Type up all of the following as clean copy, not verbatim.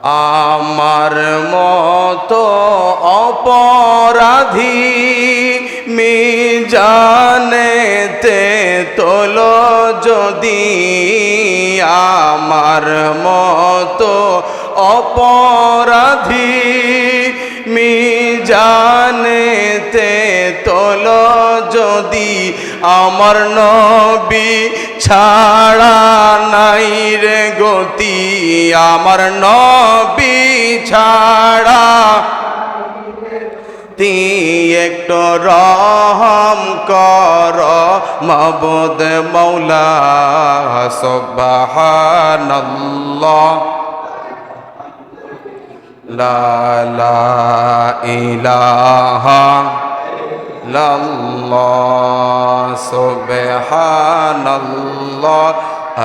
আমার মতো অপরাধী মিজানেতে তোলো যদি, আমার মতো অপরাধী মিজানেতে তোলো যদি, আমার নবী ছাড়া নাই রে গতি, আমার নবী ছাড়া তি একটু রহম কর মাবুদ মৌলা। সুবহানাল্লাহ লা ইলাহা ইল্লাল্লাহ সুবহানাল্লাহ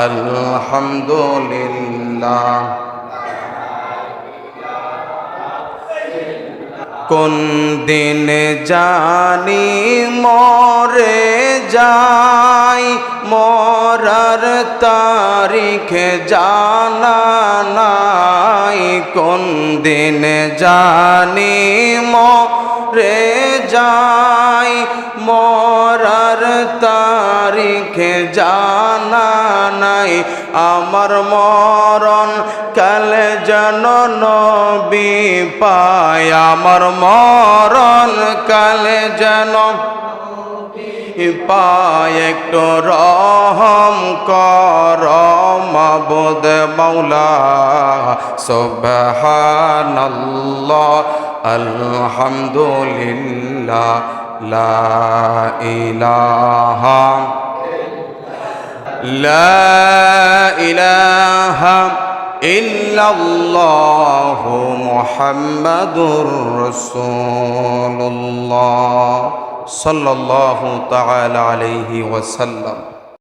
আলহামদুলিল্লাহ। কোন দিন জানি মরে যাই, মরার তারিখ জানা নাই, কোন দিন জানি মরে যাই, মরার তারিখ জানা নাই, আমার মরণ কাল যেন নবী পায়, আমার মরণ কাল যেন পায়, একটু রহম কর মাবুদ মৌলা। সুবহানাল্লাহ আলহামদুলিল্লাহ লা ইলাহা ইল্লাল্লাহু মুহাম্মাদুর রাসূলুল্লাহ সাল্লাল্লাহু তাআলা আলাইহি ওয়াসাল্লাম।